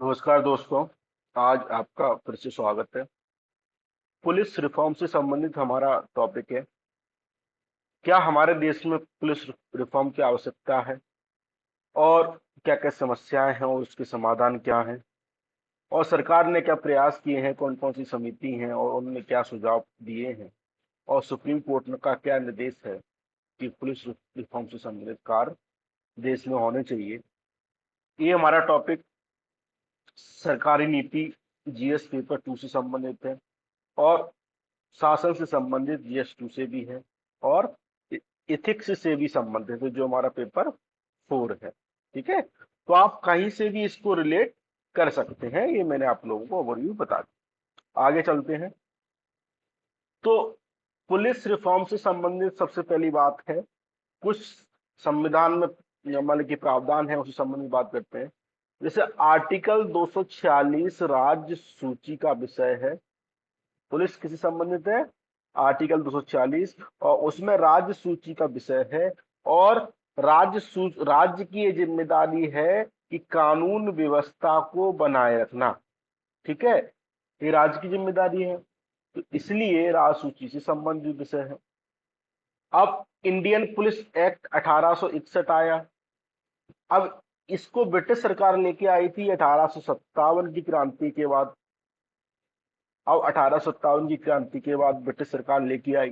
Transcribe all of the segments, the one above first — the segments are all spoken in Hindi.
नमस्कार दोस्तों। आज आपका फिर से स्वागत है। पुलिस रिफॉर्म से संबंधित हमारा टॉपिक है। क्या हमारे देश में पुलिस रिफॉर्म की आवश्यकता है और क्या क्या समस्याएं हैं और उसके समाधान क्या हैं, और सरकार ने क्या प्रयास किए हैं, कौन कौन सी समिति हैं और उन्होंने क्या सुझाव दिए हैं, और सुप्रीम कोर्ट का क्या निर्देश है कि पुलिस रिफॉर्म से संबंधित कार्य देश में होने चाहिए। ये हमारा टॉपिक सरकारी नीति जीएस पेपर 2 से संबंधित है, और शासन से संबंधित जीएस 2 से भी है, और इथिक्स से भी संबंधित है जो हमारा पेपर 4 है। ठीक है, तो आप कहीं से भी इसको रिलेट कर सकते हैं। ये मैंने आप लोगों को ओवरव्यू बता दिया। आगे चलते हैं। तो पुलिस रिफॉर्म से संबंधित सबसे पहली बात है, कुछ संविधान में मतलब कि प्रावधान है, उसी संबंधित बात करते हैं। जैसे आर्टिकल 246 राज्य सूची का विषय है। पुलिस किसी संबंधित है? आर्टिकल 240, और उसमें राज्य सूची का विषय है। और राज्य की ये जिम्मेदारी है कि कानून व्यवस्था को बनाए रखना। ठीक है, ये राज्य की जिम्मेदारी है, तो इसलिए राज्य सूची से संबंधित विषय है। अब इंडियन पुलिस एक्ट 1861 आया। अब इसको ब्रिटिश सरकार लेके आई थी 1857 की क्रांति के बाद। अब 1857 की क्रांति के बाद ब्रिटिश सरकार लेके आई।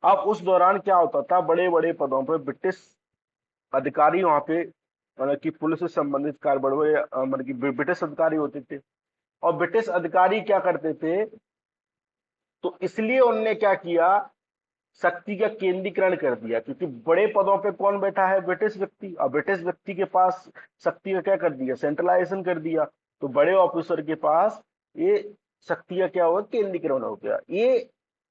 अब उस दौरान क्या होता था, बड़े बड़े पदों पर ब्रिटिश अधिकारी वहां पे, मतलब कि पुलिस से संबंधित कार्य बड़े बड़े मतलब कि ब्रिटिश अधिकारी होते थे। और ब्रिटिश अधिकारी क्या करते थे, तो इसलिए उनने क्या किया, शक्ति का केंद्रीकरण कर दिया। क्योंकि बड़े पदों पे कौन बैठा है? ब्रिटिश व्यक्ति। और ब्रिटिश व्यक्ति के पास शक्ति का क्या कर दिया, सेंट्रलाइजेशन कर दिया। तो बड़े ऑफिसर के पास ये शक्ति का क्या हुआ, केंद्रीकरण हो गया।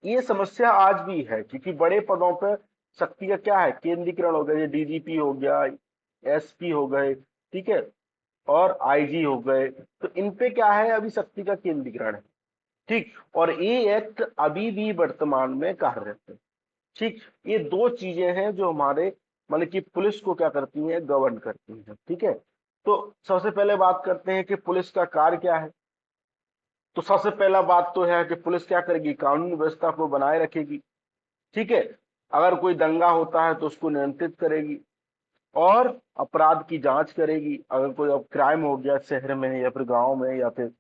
ये समस्या आज भी है, क्योंकि बड़े पदों पर शक्ति का क्या है, केंद्रीकरण हो गया। ये डीजीपी हो गया, एसपी हो गए, ठीक है, और आईजी हो गए। तो इन पे क्या है, अभी शक्ति का केंद्रीकरण है। ठीक, और ये एक्ट अभी भी वर्तमान में कार्यरत है। ठीक, ये दो चीजें हैं जो हमारे मतलब कि पुलिस को क्या करती हैं, गवर्न करती हैं। ठीक है, तो सबसे पहले बात करते हैं कि पुलिस का कार्य क्या है। तो सबसे पहला बात तो है कि पुलिस क्या करेगी, कानून व्यवस्था को बनाए रखेगी। ठीक है, अगर कोई दंगा होता है तो उसको नियंत्रित करेगी, और अपराध की जांच करेगी। अगर कोई अब क्राइम हो गया शहर में या फिर गांव में या फिर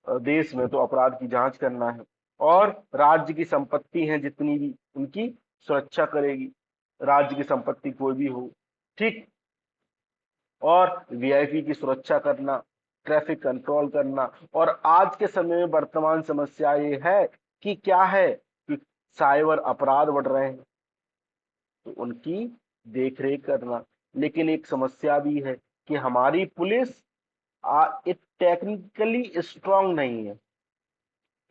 देश में, तो अपराध की जांच करना है। और राज्य की संपत्ति है जितनी भी, उनकी सुरक्षा करेगी, राज्य की संपत्ति कोई भी हो। ठीक, और वीआईपी की सुरक्षा करना, ट्रैफिक कंट्रोल करना। और आज के समय में वर्तमान समस्या ये है कि क्या है कि साइबर अपराध बढ़ रहे हैं, तो उनकी देखरेख करना। लेकिन एक समस्या भी है कि हमारी पुलिस एक टेक्निकली स्ट्रांग नहीं है,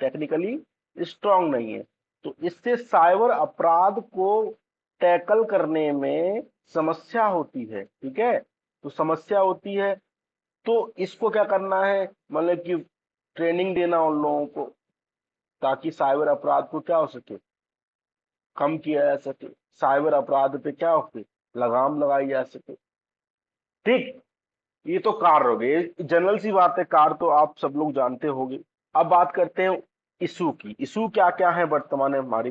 टेक्निकली स्ट्रांग नहीं है। तो इससे साइबर अपराध को टैकल करने में समस्या होती है। ठीक है, तो समस्या होती है, तो इसको क्या करना है, मतलब कि ट्रेनिंग देना उन लोगों को, ताकि साइबर अपराध को क्या हो सके, कम किया जा सके, साइबर अपराध पे क्या हो सके, लगाम लगाई जा सके। ठीक, ये तो कार हो गए, जनरल सी बात है, कार तो आप सब लोग जानते होंगे। अब बात करते हैं इशू की। इशू क्या क्या है वर्तमान में हमारी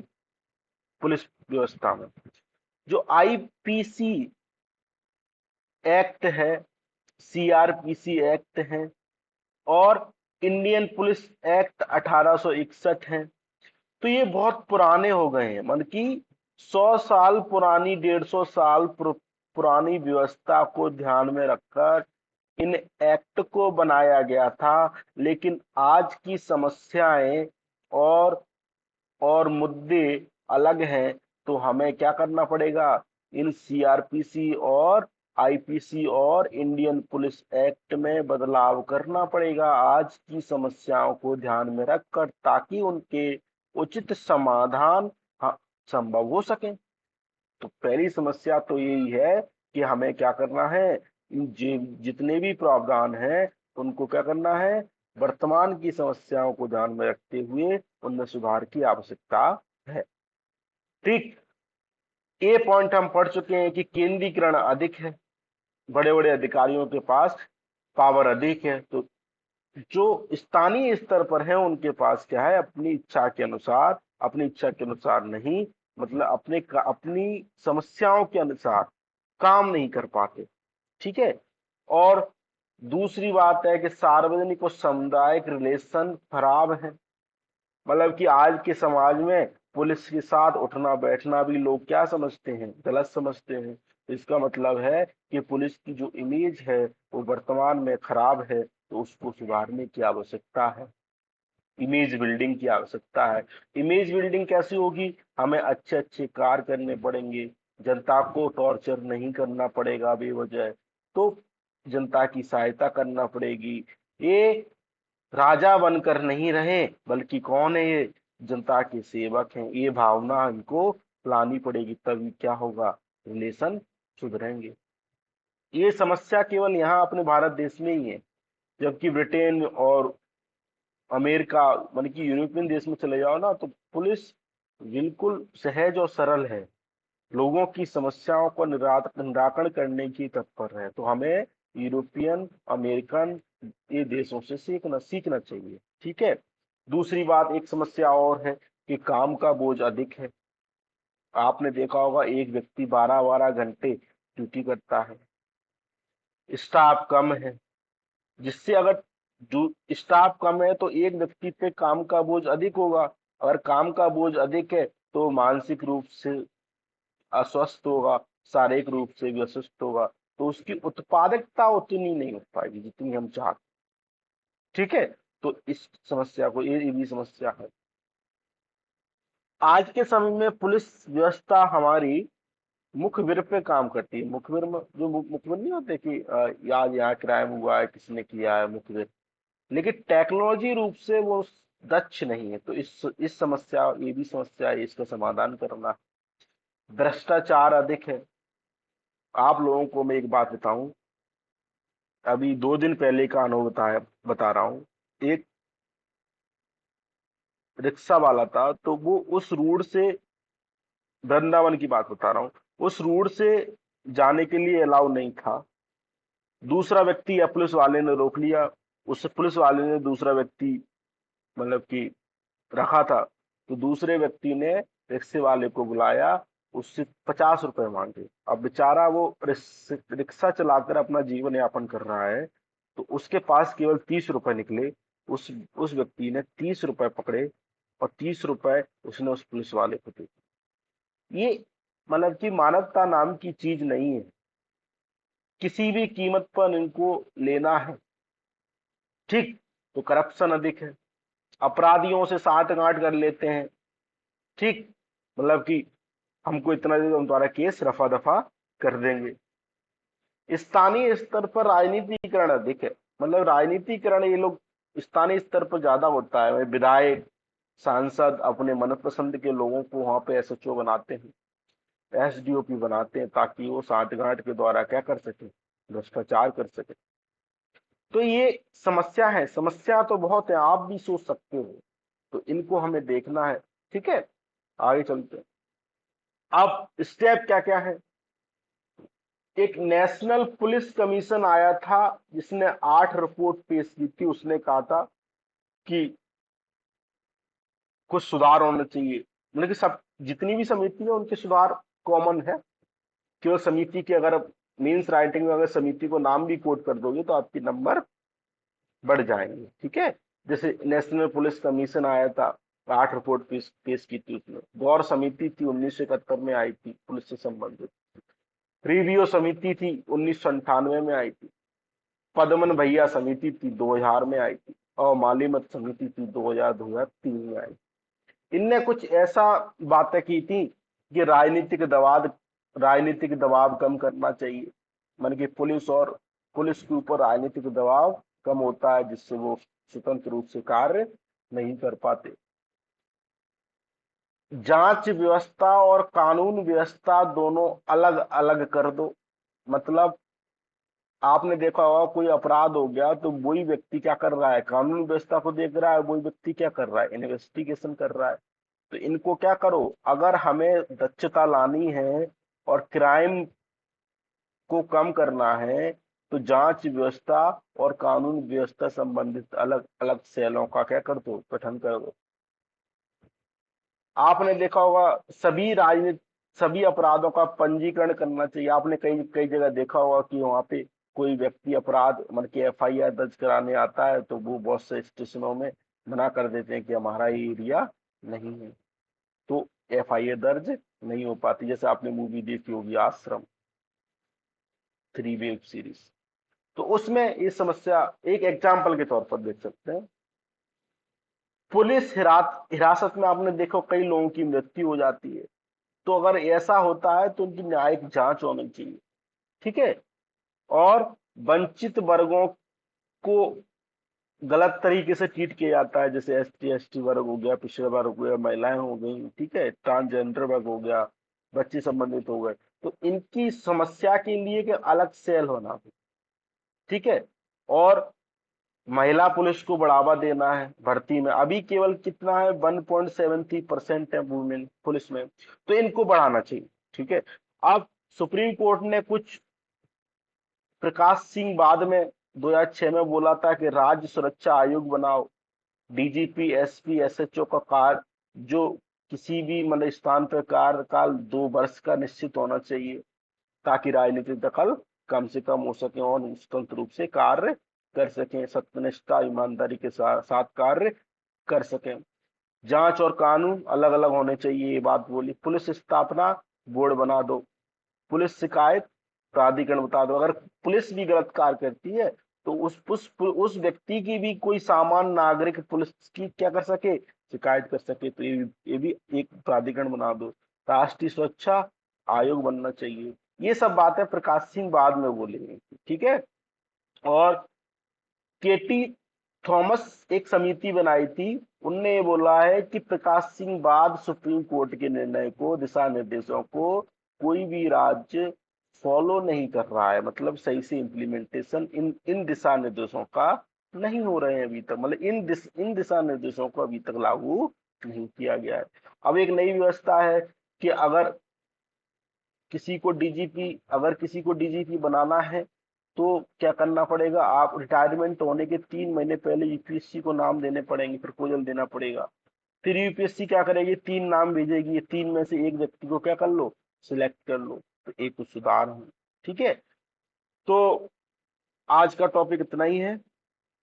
पुलिस व्यवस्था में। जो आईपीसी एक्ट है, सीआरपीसी एक्ट है, और इंडियन पुलिस एक्ट 1861 है। तो ये बहुत पुराने हो गए हैं, मतलब कि 100 साल पुरानी, 150 साल पुरानी व्यवस्था को ध्यान में रखकर इन एक्ट को बनाया गया था। लेकिन आज की समस्याएं और मुद्दे अलग हैं। तो हमें क्या करना पड़ेगा, इन सीआरपीसी और आईपीसी और इंडियन पुलिस एक्ट में बदलाव करना पड़ेगा आज की समस्याओं को ध्यान में रखकर, ताकि उनके उचित समाधान संभव हो सके। तो पहली समस्या तो यही है कि हमें क्या करना है, जितने भी प्रावधान हैं उनको क्या करना है, वर्तमान की समस्याओं को ध्यान में रखते हुए उनमें सुधार की आवश्यकता है। ठीक, ये पॉइंट हम पढ़ चुके हैं कि केंद्रीकरण अधिक है, बड़े बड़े अधिकारियों के पास पावर अधिक है। तो जो स्थानीय स्तर पर है उनके पास क्या है, अपनी इच्छा के अनुसार, अपनी इच्छा के अनुसार नहीं, मतलब अपनी समस्याओं के अनुसार काम नहीं कर पाते। ठीक है। और दूसरी बात है कि सार्वजनिक और सामुदायिक रिलेशन खराब है। मतलब कि आज के समाज में पुलिस के साथ उठना बैठना भी लोग क्या समझते हैं, गलत समझते हैं। तो इसका मतलब है कि पुलिस की जो इमेज है वो वर्तमान में खराब है, तो उसको सुधारने की आवश्यकता है। इमेज बिल्डिंग की आवश्यकता है। इमेज बिल्डिंग कैसी होगी, हमें अच्छे अच्छे कार्य करने पड़ेंगे, जनता को टॉर्चर नहीं करना पड़ेगा बेवजह, तो जनता की सहायता करना पड़ेगी। ये राजा बनकर नहीं रहे, बल्कि कौन है ये, जनता के सेवक हैं। ये भावना इनको लानी पड़ेगी, तभी क्या होगा, रिलेशन सुधरेंगे। ये समस्या केवल यहाँ अपने भारत देश में ही है, जबकि ब्रिटेन और अमेरिका, मतलब कि यूरोपियन देश में चले जाओ ना, तो पुलिस बिल्कुल सहज और सरल है, लोगों की समस्याओं को निराकरण करने की तत्पर है। तो हमें यूरोपियन, अमेरिकन ये देशों से सीखना सीखना चाहिए। ठीक है। दूसरी बात, एक समस्या और है कि काम का बोझ अधिक है। आपने देखा होगा एक व्यक्ति 12-12 घंटे ड्यूटी करता है, स्टाफ कम है, जिससे अगर स्टाफ कम है तो एक व्यक्ति पे काम का बोझ अधिक होगा। अगर काम का बोझ अधिक है तो मानसिक रूप से अस्वस्थ होगा, शारीरिक रूप से भी अस्वस्थ होगा, तो उसकी उत्पादकता उतनी नहीं हो पाएगी जितनी हम चाहते। ठीक है। तो इस समस्या को, ये भी समस्या है। आज के समय में पुलिस व्यवस्था हमारी मुखबिर पे काम करती है। मुखबिर में जो मुखबिर नहीं होते कि आज यहाँ क्राइम हुआ है, किसने किया है, मुखबिर। लेकिन टेक्नोलॉजी रूप से वो दक्ष नहीं है। तो इस समस्या, ये भी समस्या है, इसका समाधान करना। भ्रष्टाचार अधिक है। आप लोगों को मैं एक बात बताऊं, अभी 2 दिन पहले का अनुभव बता रहा हूँ। एक रिक्शा वाला था, तो वो उस रूट से, वृंदावन की बात बता रहा हूँ, उस रूट से जाने के लिए अलाउ नहीं था। दूसरा व्यक्ति या पुलिस वाले ने रोक लिया, उस पुलिस वाले ने दूसरा व्यक्ति, मतलब कि रखा था, तो दूसरे व्यक्ति ने रिक्शे वाले को बुलाया, उससे 50 रुपए मांगे। अब बेचारा वो रिक्शा चलाकर अपना जीवन यापन कर रहा है, तो उसके पास केवल 30 रुपए निकले। उस व्यक्ति ने 30 रुपए पकड़े और 30 रुपए उसने उस पुलिस वाले को दे। ये मतलब कि मानवता नाम की चीज नहीं है, किसी भी कीमत पर इनको लेना है। ठीक। तो करप्शन अधिक है, अपराधियों से साठ गांठ कर लेते हैं। ठीक। मतलब कि हमको इतना दे दो, हम तुम्हारा केस रफा दफा कर देंगे। स्थानीय स्तर पर राजनीतिकरण अधिक है। मतलब राजनीतिकरण ये लोग स्थानीय स्तर पर ज्यादा होता है। विधायक, सांसद अपने मनपसंद के लोगों को वहां पे एसएचओ बनाते हैं, एसडीओपी बनाते हैं, ताकि वो साठगांठ के द्वारा क्या कर सके, भ्रष्टाचार कर सके। तो ये समस्या है। समस्या तो बहुत है, आप भी सोच सकते हो। तो इनको हमें देखना है। ठीक है। आगे चलते हैं। अब स्टेप क्या क्या है। एक नेशनल पुलिस कमीशन आया था, जिसने 8 रिपोर्ट पेश की थी। उसने कहा था कि कुछ सुधार होना चाहिए, मतलब कि सब, जितनी भी समिति है उनके सुधार कॉमन है। केवल समिति के, अगर मीन्स राइटिंग में अगर समिति को नाम भी कोट कर दोगे तो आपके नंबर बढ़ जाएंगे। ठीक है। जैसे नेशनल पुलिस कमीशन आया था, 8 रिपोर्ट पेश की थी उसने। गौर समिति थी, 1971 में आई थी, पुलिस से संबंधित। रिव्यू समिति थी, 1998 में आई थी। पदमन भैया समिति थी, 2000 में आई थी। और मालीमत समिति थी, 2000-2003 में आई। इनने कुछ ऐसा बातें की थी कि राजनीतिक दबाव कम करना चाहिए। मन की पुलिस के ऊपर राजनीतिक दबाव कम होता है, जिससे वो स्वतंत्र रूप से कार्य नहीं कर पाते। जांच व्यवस्था और कानून व्यवस्था दोनों अलग अलग कर दो। मतलब आपने देखा होगा, कोई अपराध हो गया तो वही व्यक्ति क्या कर रहा है, कानून व्यवस्था को देख रहा है, वही व्यक्ति क्या कर रहा है, इन्वेस्टिगेशन कर रहा है। तो इनको क्या करो, अगर हमें दक्षता लानी है और क्राइम को कम करना है, तो जांच व्यवस्था और कानून व्यवस्था संबंधित अलग अलग सेलों का क्या कर दो, गठन कर दो। आपने देखा होगा सभी अपराधों का पंजीकरण करना चाहिए। आपने कई कई जगह देखा होगा कि वहां पे कोई व्यक्ति अपराध मतलब कि एफआईआर दर्ज कराने आता है तो वो बहुत से स्टेशनों में मना कर देते हैं कि हमारा ये एरिया नहीं है, तो एफआईआर दर्ज नहीं हो पाती। जैसे आपने मूवी देखी होगी आश्रम, 3 वेब सीरीज, तो उसमें ये समस्या एक एग्जाम्पल के तौर पर देख सकते हैं। पुलिस हिरासत में आपने देखो कई लोगों की मृत्यु हो जाती है, तो अगर ऐसा होता है तो उनकी न्यायिक जांच होनी चाहिए, ठीक है। और वंचित वर्गों को गलत तरीके से ट्रीट किया जाता है, जैसे एसटी वर्ग हो गया, पिछड़ा वर्ग हो गया, महिलाएं हो गई, ठीक है, ट्रांसजेंडर वर्ग हो गया, बच्चे संबंधित हो गए, तो इनकी समस्या के लिए कि अलग सेल होना, ठीक है। और महिला पुलिस को बढ़ावा देना है भर्ती में। अभी केवल कितना है, 1.73% है वुमेन पुलिस में, तो इनको बढ़ाना चाहिए, ठीक है। अब सुप्रीम कोर्ट ने कुछ प्रकाश सिंह बाद में 2006 में बोला था कि राज्य सुरक्षा आयोग बनाओ, डीजीपी एसपी एसएचओ का कार्य जो किसी भी मतलब स्थान पर कार्यकाल 2 वर्ष का निश्चित होना चाहिए, ताकि राजनीतिक दखल कम से कम हो सके और स्वतंत्र रूप से कार्य कर सकें, सत्यनिष्ठा ईमानदारी के साथ कार्य कर सकें। जांच और कानून अलग अलग होने चाहिए, ये बात बोली। पुलिस स्थापना बोर्ड बना दो, पुलिस शिकायत प्राधिकरण बता दो। अगर पुलिस भी गलत कार्य करती है तो उस व्यक्ति की भी कोई सामान्य नागरिक पुलिस की क्या कर सके, शिकायत कर सके, तो ये भी एक प्राधिकरण बना दो। राष्ट्रीय सुरक्षा आयोग बनना चाहिए। ये सब बातें प्रकाश सिंह बाद में बोलेंगे, ठीक है। और केटी थॉमस एक समिति बनाई थी, उनने ये बोला है कि प्रकाश सिंह बाद सुप्रीम कोर्ट के निर्णय को, दिशा निर्देशों को कोई भी राज्य फॉलो नहीं कर रहा है, मतलब सही से इम्प्लीमेंटेशन इन इन दिशा निर्देशों का नहीं हो रहे हैं अभी तक, मतलब इन दिशा निर्देशों को अभी तक लागू नहीं किया गया है। अब एक नई व्यवस्था है कि अगर किसी को डीजीपी बनाना है तो क्या करना पड़ेगा, आप रिटायरमेंट होने के 3 महीने पहले यूपीएससी को नाम देने पड़ेंगे, प्रपोजल देना पड़ेगा। फिर यूपीएससी क्या करेगी, 3 नाम भेजेगी, ये 3 में से एक व्यक्ति को क्या कर लो, सिलेक्ट कर लो, तो एक कुछ सुधार हो, ठीक है। तो आज का टॉपिक इतना ही है।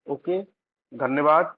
ओके, धन्यवाद।